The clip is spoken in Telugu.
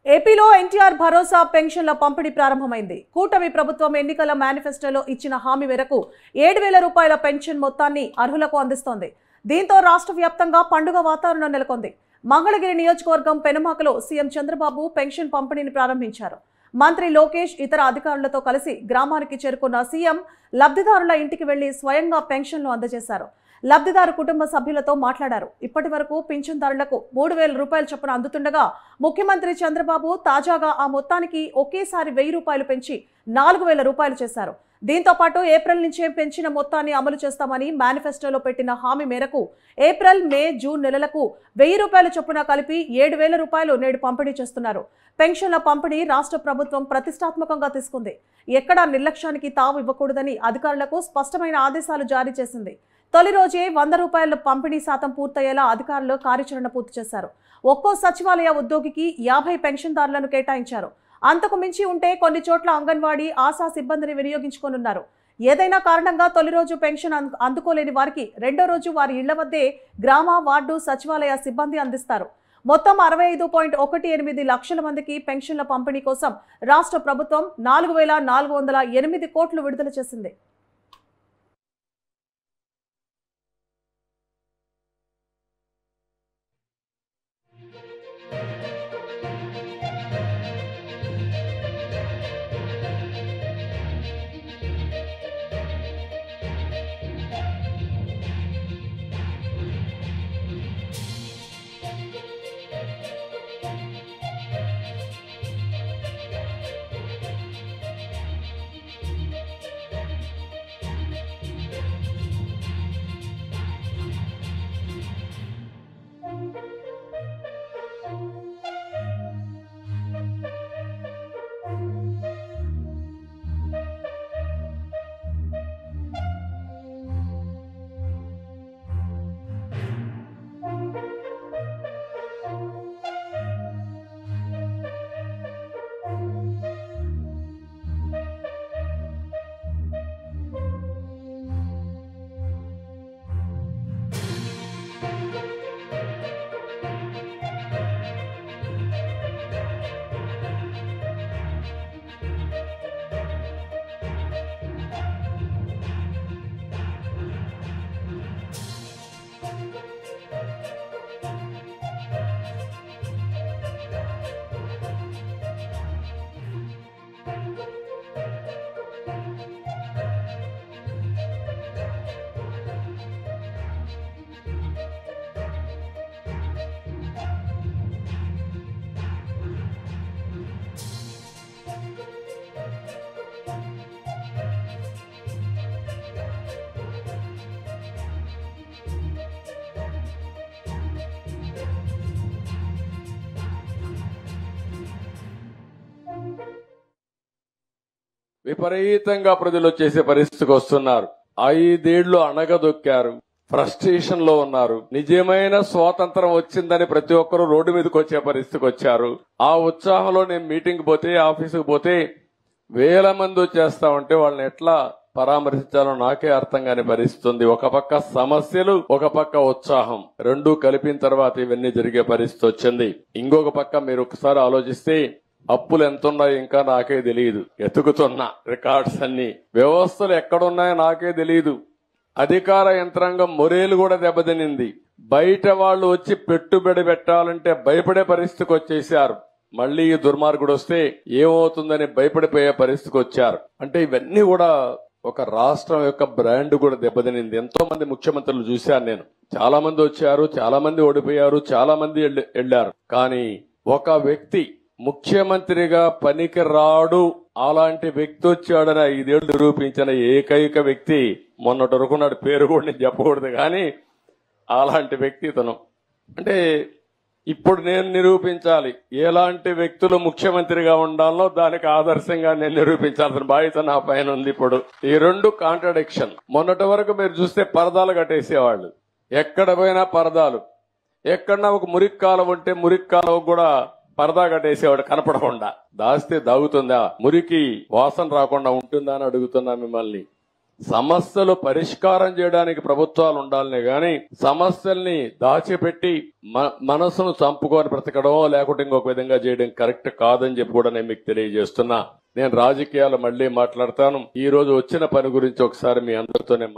ఏపీలో ఎన్టీఆర్ భరోసా పెన్షన్ల పంపిణీ ప్రారంభమైంది. కూటమి ప్రభుత్వం ఎన్నికల మేనిఫెస్టోలో ఇచ్చిన హామీ మేరకు 7,000 రూపాయల పెన్షన్ మొత్తాన్ని అర్హులకు అందిస్తోంది. దీంతో రాష్ట్ర వ్యాప్తంగా పండుగ వాతావరణం నెలకొంది. మంగళగిరి నియోజకవర్గం పెనుమాకలో సీఎం చంద్రబాబు పెన్షన్ పంపిణీని ప్రారంభించారు. మంత్రి లోకేష్ ఇతర అధికారులతో కలిసి గ్రామానికి చేరుకున్న సీఎం లబ్ధిదారుల ఇంటికి వెళ్లి స్వయంగా పెన్షన్లు అందజేశారు. లబ్ధిదారు కుటుంబ సభ్యులతో మాట్లాడారు. ఇప్పటి వరకు పింఛన్దారులకు 3,000 రూపాయల చొప్పున అందుతుండగా ముఖ్యమంత్రి చంద్రబాబు తాజాగా ఆ మొత్తానికి ఒకేసారి 1,000 రూపాయలు పెంచి 4,000 రూపాయలు చేశారు. దీంతో పాటు ఏప్రిల్ నుంచే పెంచిన మొత్తాన్ని అమలు చేస్తామని మేనిఫెస్టోలో పెట్టిన హామీ మేరకు ఏప్రిల్, మే, జూన్ నెలలకు 1,000 రూపాయల చొప్పున కలిపి 7,000 రూపాయలు నేడు పంపిణీ చేస్తున్నారు. పెన్షన్ల పంపిణీ రాష్ట్ర ప్రభుత్వం ప్రతిష్టాత్మకంగా తీసుకుంది. ఎక్కడా నిర్లక్ష్యానికి తావు ఇవ్వకూడదని అధికారులకు స్పష్టమైన ఆదేశాలు జారీ చేసింది. తొలి రోజే 100 రూపాయల పంపిణీ శాతం పూర్తయ్యేలా అధికారులు కార్యాచరణ పూర్తి చేశారు. ఒక్కో సచివాలయ ఉద్యోగికి 50 పెన్షన్దారులను కేటాయించారు. అంతకు మించి ఉంటే కొన్ని చోట్ల అంగన్వాడీ, ఆశా సిబ్బందిని వినియోగించుకోనున్నారు. ఏదైనా కారణంగా తొలి రోజు పెన్షన్ అందుకోలేని వారికి రెండో రోజు వారి ఇళ్ల వద్దే గ్రామ, వార్డు, సచివాలయ సిబ్బంది అందిస్తారు. మొత్తం 65.18 లక్షల మందికి పెన్షన్ల పంపిణీ కోసం రాష్ట్ర ప్రభుత్వం 4,408 కోట్లు విడుదల చేసింది. విపరీతంగా ప్రజలు వచ్చేసే పరిస్థితికి వస్తున్నారు. 5 ఏళ్లు అణగదొక్కారు, ఫ్రస్ట్రేషన్ లో ఉన్నారు. నిజమైన స్వాతంత్రం వచ్చిందని ప్రతి ఒక్కరూ రోడ్డు మీదకి వచ్చే పరిస్థితికి వచ్చారు. ఆ ఉత్సాహంలో నేను మీటింగ్ పోతే, ఆఫీసుకు పోతే 1000 మంది వచ్చేస్తా ఉంటే వాళ్ళని ఎట్లా పరామర్శించాలో నాకే అర్థం కాని పరిస్థితి ఉంది. ఒక పక్క సమస్యలు, ఒక పక్క ఉత్సాహం, రెండూ కలిపిన తర్వాత ఇవన్నీ జరిగే పరిస్థితి వచ్చింది. ఇంకొక పక్క మీరు ఒకసారి ఆలోచిస్తే అప్పులు ఎంతున్నాయో ఇంకా నాకే తెలియదు. ఎతుకుతున్నా రికార్డ్స్ అన్ని, వ్యవస్థలు ఎక్కడున్నాయో నాకే తెలియదు. అధికార యంత్రాంగం మొరేలు కూడా దెబ్బతినింది. బయట వాళ్ళు వచ్చి పెట్టుబడి పెట్టాలంటే భయపడే పరిస్థితికి వచ్చేసారు. మళ్లీ ఈ దుర్మార్గుడు వస్తే ఏమవుతుందని భయపడిపోయే పరిస్థితికి వచ్చారు. అంటే ఇవన్నీ కూడా ఒక రాష్ట్రం యొక్క బ్రాండ్ కూడా దెబ్బతినింది. ఎంతో మంది ముఖ్యమంత్రులు చూశాను నేను. చాలా మంది వచ్చారు, చాలా మంది ఓడిపోయారు, చాలా మంది వెళ్లారు. కానీ ఒక వ్యక్తి ముఖ్యమంత్రిగా పనికి రాడు, అలాంటి వ్యక్తి వచ్చాడని 5 ఏళ్లు నిరూపించిన ఏకైక వ్యక్తి మొన్నటి వరకు నాడు పేరు కూడా నేను చెప్పకూడదు, కానీ అలాంటి వ్యక్తి ఇతను. అంటే ఇప్పుడు నేను నిరూపించాలి ఎలాంటి వ్యక్తులు ముఖ్యమంత్రిగా ఉండాలో, దానికి ఆదర్శంగా నేను నిరూపించాల్సిన బాధ్యత నా పైన ఉంది. ఇప్పుడు ఈ రెండు కాంట్రడిక్షన్. మొన్నటి వరకు మీరు చూస్తే పరదాలు కట్టేసేవాళ్ళు, ఎక్కడ పోయినా పరదాలు. ఎక్కడన్నా ఒక మురికి కాలువ ఉంటే మురికి కాలువ కూడా పరదా కట్టేసేవాడు కనపడకుండా. దాస్తే దాగుతుందా, మురికి వాసన రాకుండా ఉంటుందా అని అడుగుతున్నా మిమ్మల్ని. సమస్యలు పరిష్కారం చేయడానికి ప్రభుత్వాలు ఉండాలనే గాని సమస్యల్ని దాచిపెట్టి మనసును చంపుకొని బ్రతకడం లేకుంటే ఇంకొక విధంగా చేయడం కరెక్ట్ కాదని చెప్పి కూడా నేను మీకు తెలియజేస్తున్నా. నేను రాజకీయాలు మళ్లీ మాట్లాడతాను. ఈ రోజు వచ్చిన పని గురించి ఒకసారి మీ అందరితో నేను